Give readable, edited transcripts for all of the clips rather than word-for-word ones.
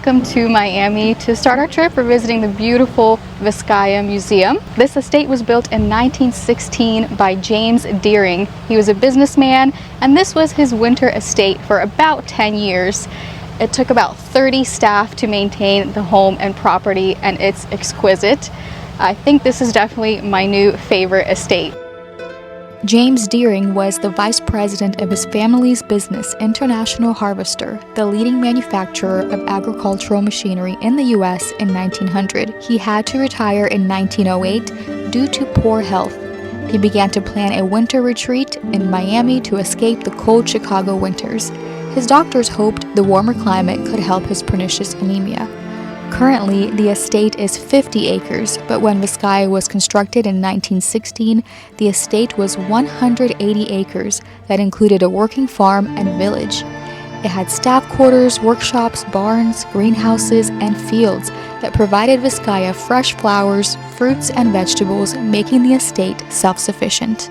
Welcome to Miami. To start our trip, we're visiting the beautiful Vizcaya Museum. This estate was built in 1916 by James Deering. He was a businessman, and this was his winter estate for about 10 years. It took about 30 staff to maintain the home and property, and it's exquisite. I think this is definitely my new favorite estate. James Deering was the vice president of his family's business, International Harvester, the leading manufacturer of agricultural machinery in the U.S. in 1900. He had to retire in 1908 due to poor health. He began to plan a winter retreat in Miami to escape the cold Chicago winters. His doctors hoped the warmer climate could help his pernicious anemia. Currently, the estate is 50 acres, but when Vizcaya was constructed in 1916, the estate was 180 acres that included a working farm and village. It had staff quarters, workshops, barns, greenhouses, and fields that provided Vizcaya fresh flowers, fruits, and vegetables, making the estate self-sufficient.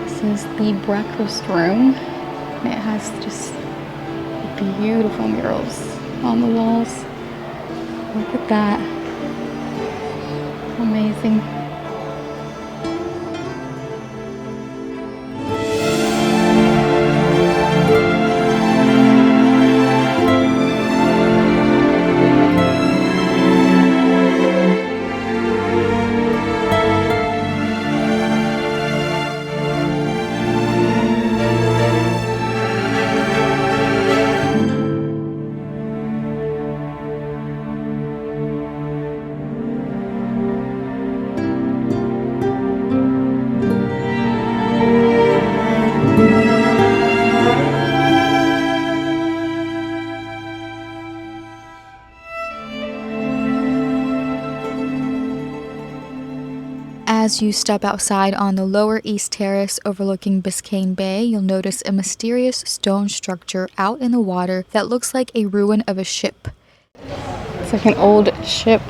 This is the breakfast room. It has just beautiful murals on the walls. Look at that. Amazing. As you step outside on the lower east terrace overlooking Biscayne Bay, you'll notice a mysterious stone structure out in the water that looks like a ruin of a ship. It's like an old ship.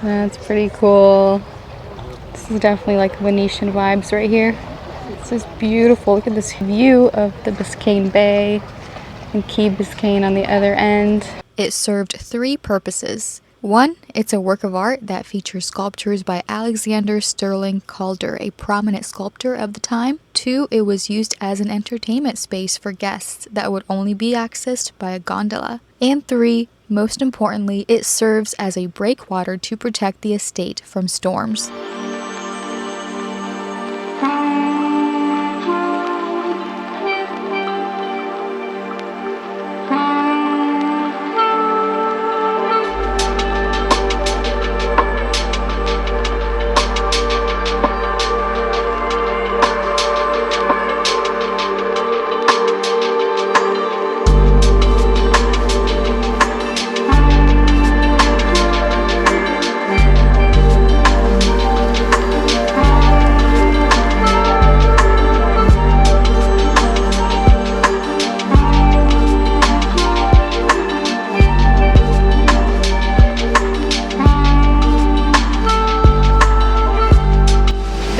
That's pretty cool. This is definitely like Venetian vibes right here. This is beautiful. Look at this view of the Biscayne Bay and Key Biscayne on the other end. It served three purposes. One, it's a work of art that features sculptures by Alexander Sterling Calder, a prominent sculptor of the time. Two, it was used as an entertainment space for guests that would only be accessed by a gondola. And three, most importantly, it serves as a breakwater to protect the estate from storms.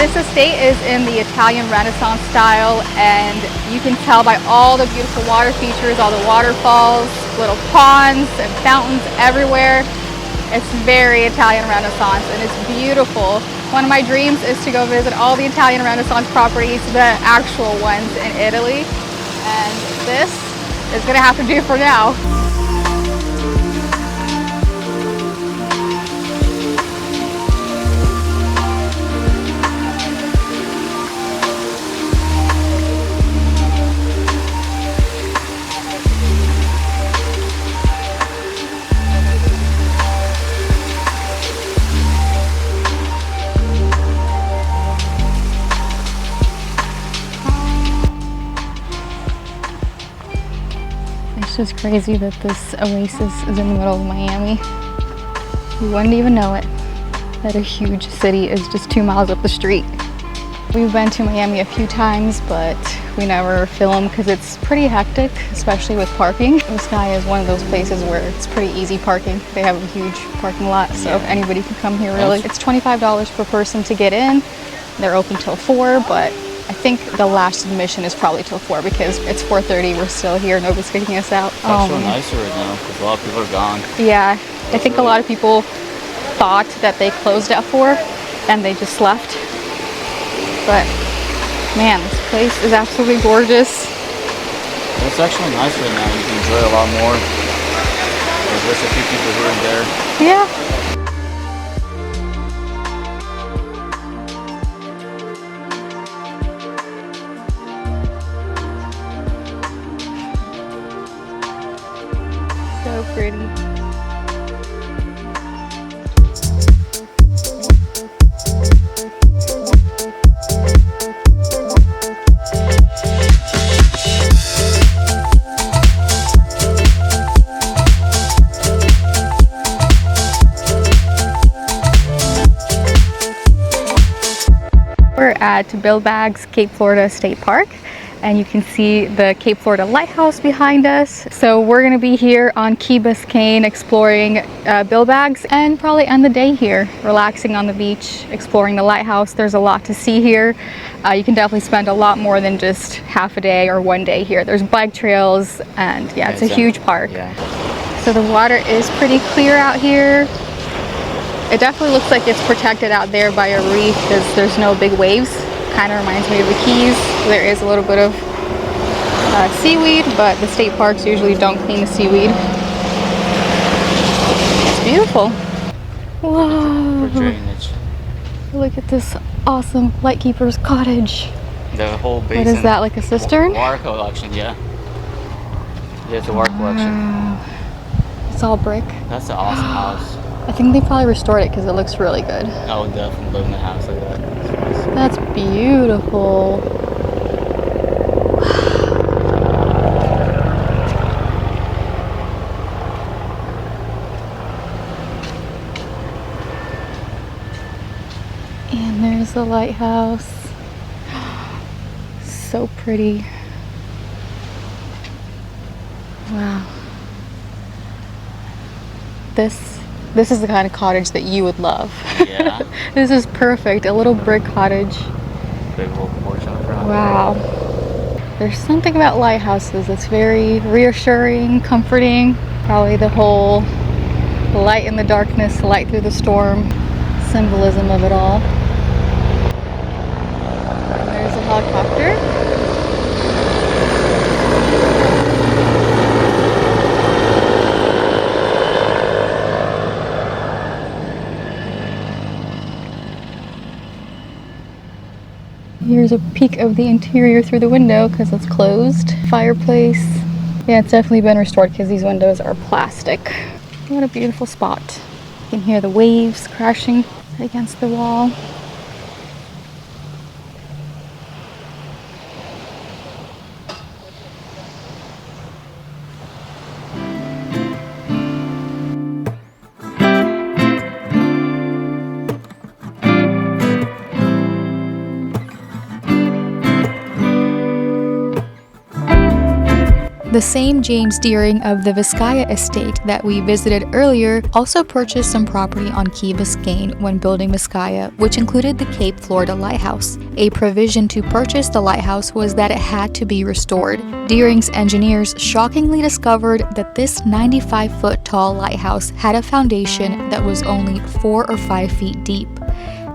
This estate is in the Italian Renaissance style, and you can tell by all the beautiful water features, all the waterfalls, little ponds and fountains everywhere. It's very Italian Renaissance and it's beautiful. One of my dreams is to go visit all the Italian Renaissance properties, the actual ones in Italy, and this is gonna have to do for now. It's just crazy that this oasis is in the middle of Miami. You wouldn't even know it. that a huge city is just 2 miles up the street. We've been to Miami a few times, but we never film because it's pretty hectic, especially with parking. Vizcaya is one of those places where it's pretty easy parking. They have a huge parking lot, so anybody can come here really. It's $25 per person to get in. They're open till 4, but I think the last admission is probably till 4 because it's 4:30. We're still here. Nobody's kicking us out. It's actually nicer right now because a lot of people are gone. Yeah, I think a lot of people thought that they closed at 4 and they just left. But man, this place is absolutely gorgeous. It's actually nice right now. You can enjoy it a lot more. There's just a few people here and there. Yeah. So pretty. We're at Bilbag's Cape Florida State Park, and you can see the Cape Florida Lighthouse behind us. So we're going to be here on Key Biscayne exploring Bilbag's and probably end the day here, relaxing on the beach, exploring the lighthouse. There's a lot to see here. You can definitely spend a lot more than just half a day or one day here. There's bike trails, and yeah, it's a huge park. Yeah. So the water is pretty clear out here. It definitely looks like it's protected out there by a reef because there's no big waves. Kind of reminds me of the Keys. There is a little bit of seaweed, but the state parks usually don't clean the seaweed. It's beautiful. Whoa! For drainage. Look at this awesome lightkeeper's cottage. The whole basin. What is that, like a cistern? Water collection, yeah. Yeah, it's a water collection. It's all brick. That's an awesome house. I think they probably restored it because it looks really good. I would definitely live in a house like that. That's beautiful. And there's the lighthouse. So pretty. Wow. This is the kind of cottage that you would love. Yeah. This is perfect. A little brick cottage. Big little porch on the front. Wow. There's something about lighthouses that's very reassuring, comforting. Probably the whole light in the darkness, light through the storm, symbolism of it all. And there's a helicopter. Here's a peek of the interior through the window because it's closed. Fireplace. Yeah, it's definitely been restored because these windows are plastic. What a beautiful spot. You can hear the waves crashing against the wall. The same James Deering of the Vizcaya estate that we visited earlier also purchased some property on Key Biscayne when building Vizcaya, which included the Cape Florida Lighthouse. A provision to purchase the lighthouse was that it had to be restored. Deering's engineers shockingly discovered that this 95-foot tall lighthouse had a foundation that was only 4 or 5 feet deep.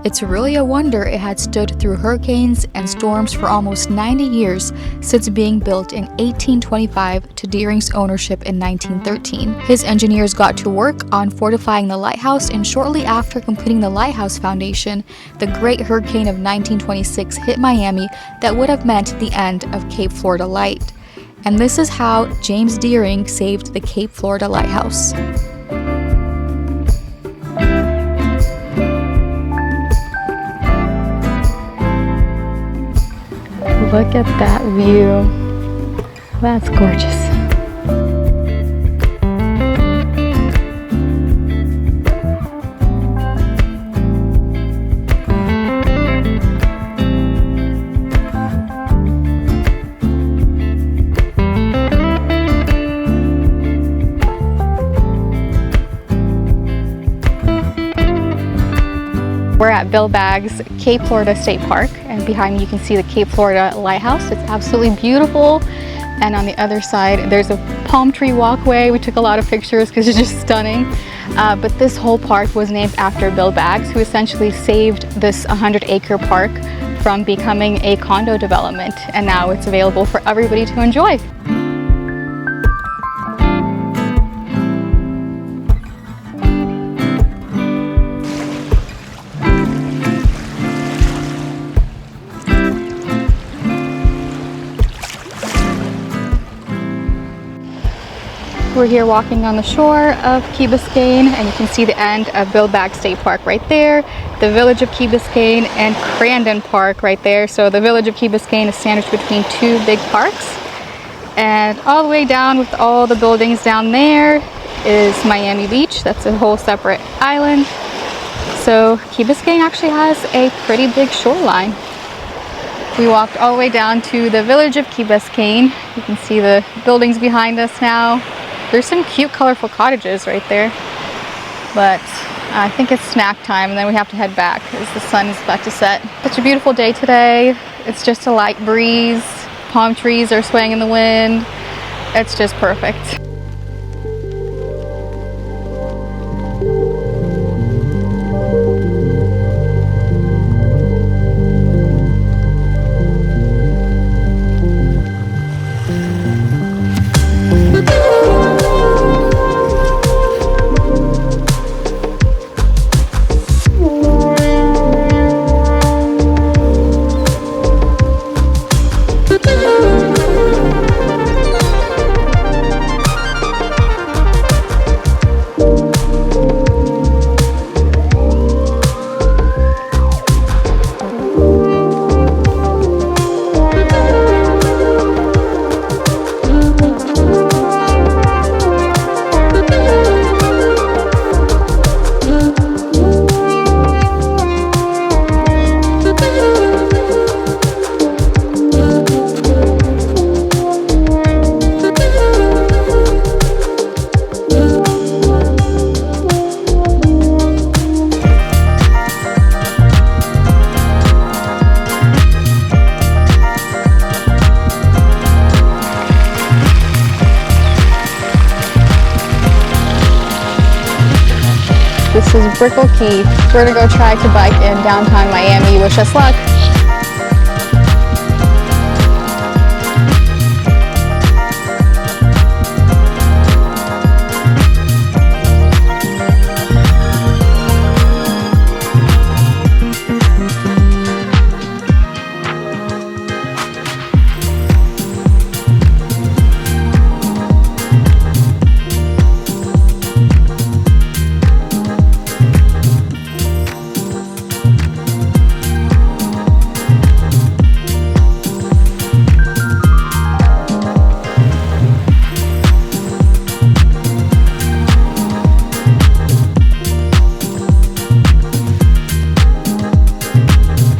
It's really a wonder it had stood through hurricanes and storms for almost 90 years since being built in 1825 to Deering's ownership in 1913. His engineers got to work on fortifying the lighthouse, and shortly after completing the lighthouse foundation, the Great Hurricane of 1926 hit Miami that would have meant the end of Cape Florida Light. And this is how James Deering saved the Cape Florida Lighthouse. Look at that view. That's gorgeous. We're at Bill Baggs Cape Florida State Park, and behind me you can see the Cape Florida Lighthouse. It's absolutely beautiful. And on the other side, there's a palm tree walkway. We took a lot of pictures because it's just stunning. But this whole park was named after Bill Baggs, who essentially saved this 100-acre park from becoming a condo development. And now it's available for everybody to enjoy. We're here walking on the shore of Key Biscayne, and you can see the end of Bill Baggs State Park right there, the village of Key Biscayne, and Crandon Park right there. So the village of Key Biscayne is sandwiched between two big parks. And all the way down with all the buildings down there is Miami Beach. That's a whole separate island. So Key Biscayne actually has a pretty big shoreline. We walked all the way down to the village of Key Biscayne. You can see the buildings behind us now. There's some cute, colorful cottages right there, but I think it's snack time, and then we have to head back as the sun is about to set. Such a beautiful day today. It's just a light breeze. Palm trees are swaying in the wind. It's just perfect. This is Brickell Key. We're gonna go try to bike in downtown Miami. Wish us luck.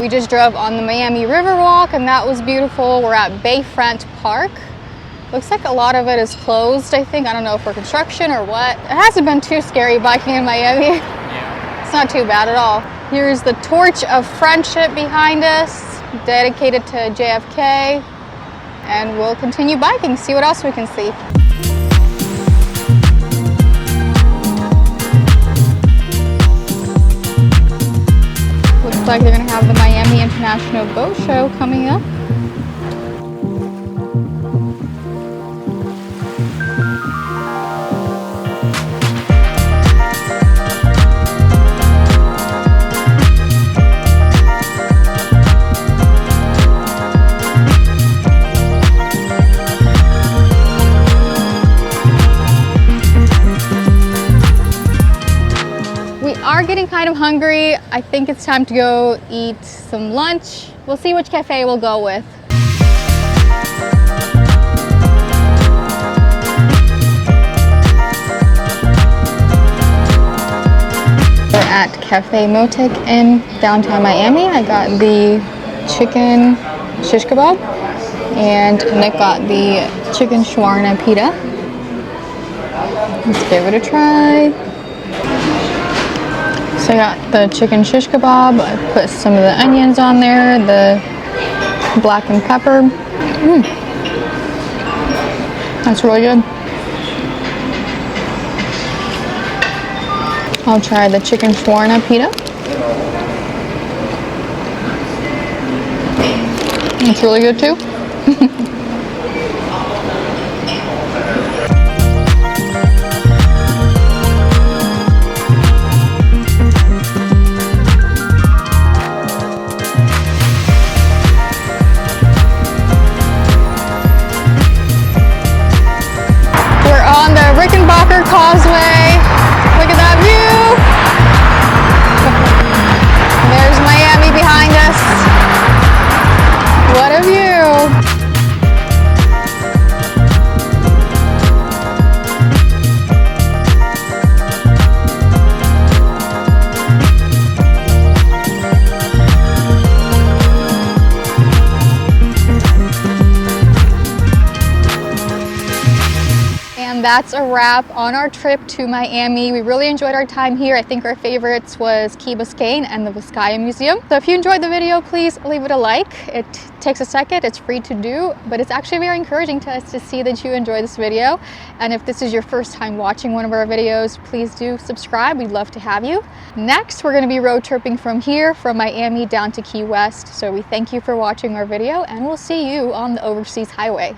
We just drove on the Miami Riverwalk, and that was beautiful. We're at Bayfront Park. Looks like a lot of it is closed, I think. I don't know for construction or what. It hasn't been too scary biking in Miami. Yeah. It's not too bad at all. Here's the Torch of Friendship behind us, dedicated to JFK. And we'll continue biking, see what else we can see. Looks like they're gonna have the Miami International Boat Show coming up. Are getting kind of hungry. I think it's time to go eat some lunch. We'll see which cafe we'll go with. We're at Cafe Motic in downtown Miami. I got the chicken shish kebab and Nick got the chicken shawarma pita. Let's give it a try. So I got the chicken shish kebab. I put some of the onions on there, the black and pepper. That's really good. I'll try the chicken Florina pita. It's really good too. Causeway. Look at that view. There's Miami behind us. What a view. And that's a wrap on our trip to Miami. We really enjoyed our time here. I think our favorites was Key Biscayne and the Vizcaya Museum. So if you enjoyed the video, please leave it a like. It takes a second, it's free to do, but it's actually very encouraging to us to see that you enjoy this video. And if this is your first time watching one of our videos, please do subscribe. We'd love to have you. Next, we're gonna be road tripping from here, from Miami down to Key West. So we thank you for watching our video, and we'll see you on the Overseas Highway.